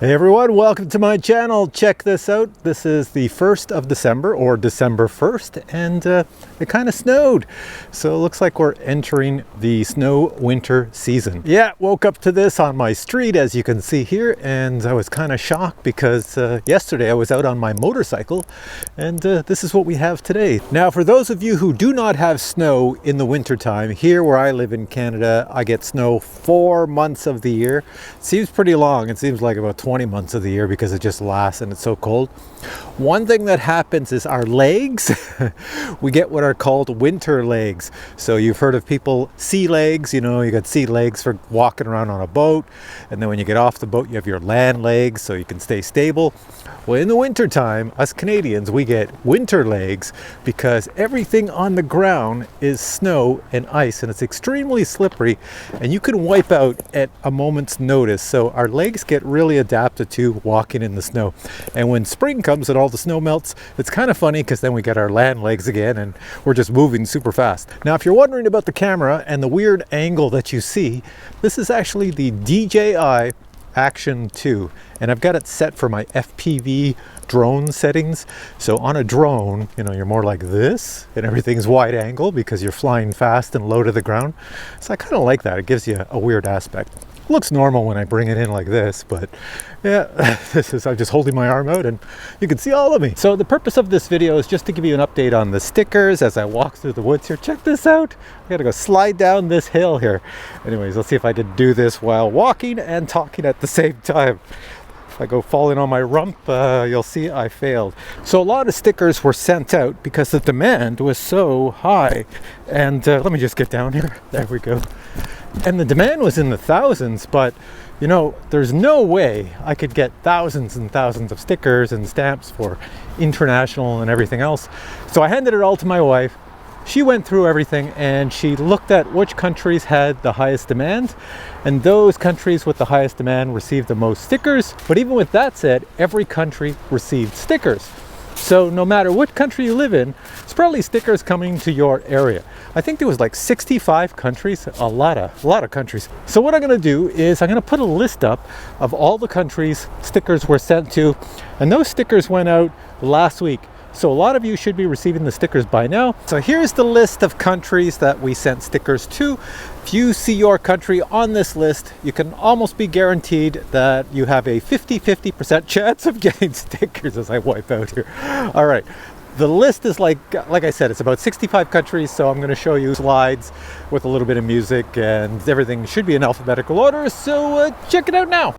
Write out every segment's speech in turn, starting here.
Hey everyone, welcome to my channel. Check this out. This is the 1st of December, or December 1st, and it kind of snowed. So it looks like we're entering the snow winter season. Yeah, woke up to this on my street, as you can see here, and I was kind of shocked because yesterday I was out on my motorcycle, and this is what we have today. Now, for those of you who do not have snow in the winter time, here where I live in Canada, I get snow 4 months of the year. It seems pretty long. It seems like about 20 months of the year because it just lasts and it's so cold. One thing that happens is our legs, we get what are called winter legs. So you've heard of people, sea legs, you got sea legs for walking around on a boat. And then when you get off the boat, you have your land legs so you can stay stable. Well, in the winter time, us Canadians, we get winter legs because everything on the ground is snow and ice, and it's extremely slippery, and you can wipe out at a moment's notice. So our legs get really adapted to walking in the snow. And when spring comes and all the snow melts, it's kind of funny because then we get our land legs again and we're just moving super fast. Now, if you're wondering about the camera and the weird angle that you see, this is actually the DJI Action 2, and I've got it set for my FPV drone settings. So on a drone, you're more like this and everything's wide angle because you're flying fast and low to the ground. So I kind of like that. It gives you a weird aspect. Looks normal when I bring it in like this, but yeah, I'm just holding my arm out and you can see all of me. So the purpose of this video is just to give you an update on the stickers as I walk through the woods here. Check this out. I gotta go slide down this hill here. Anyways, let's see if I can do this while walking and talking at the same time. If I go falling on my rump, you'll see I failed. So a lot of stickers were sent out because the demand was so high. And let me just get down here. There we go. And the demand was in the thousands, but there's no way I could get thousands and thousands of stickers and stamps for international and everything else. So I handed it all to my wife. She went through everything and she looked at which countries had the highest demand, and those countries with the highest demand received the most stickers. But even with that said, every country received stickers. So no matter what country you live in, it's probably stickers coming to your area. I think there was like 65 countries, a lot of countries. So what I'm gonna do is I'm gonna put a list up of all the countries stickers were sent to, and those stickers went out last week. So a lot of you should be receiving the stickers by now. So here's the list of countries that we sent stickers to. If you see your country on this list, you can almost be guaranteed that you have a 50% chance of getting stickers as I wipe out here. All right. The list is like I said, it's about 65 countries, so I'm going to show you slides with a little bit of music, and everything should be in alphabetical order, so check it out now.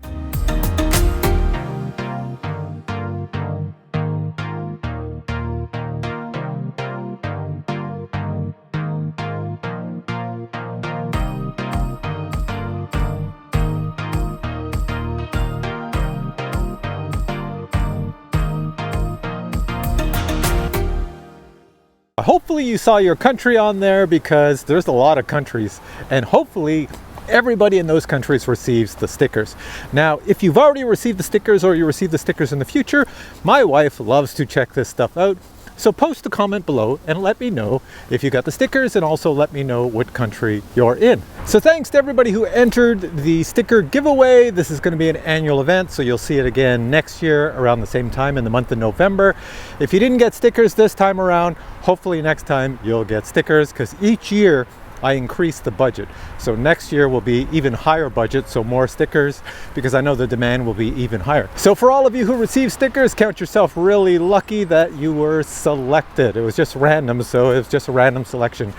Hopefully you saw your country on there because there's a lot of countries, and hopefully everybody in those countries receives the stickers. Now, if you've already received the stickers or you receive the stickers in the future, my wife loves to check this stuff out. So post a comment below and let me know if you got the stickers, and also let me know what country you're in. So thanks to everybody who entered the sticker giveaway. This is going to be an annual event, so you'll see it again next year around the same time in the month of November. If you didn't get stickers this time around, hopefully next time you'll get stickers, because each year I increase the budget. So next year will be even higher budget, so more stickers, because I know the demand will be even higher. So for all of you who receive stickers, count yourself really lucky that you were selected. It was just random, so it was just a random selection.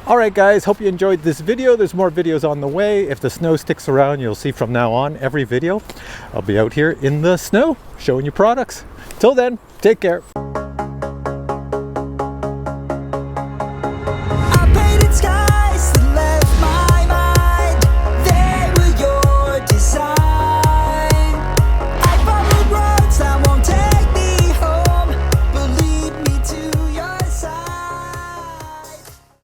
All right, guys, hope you enjoyed this video. There's more videos on the way. If the snow sticks around, you'll see from now on every video I'll be out here in the snow showing you products. Till then, take care.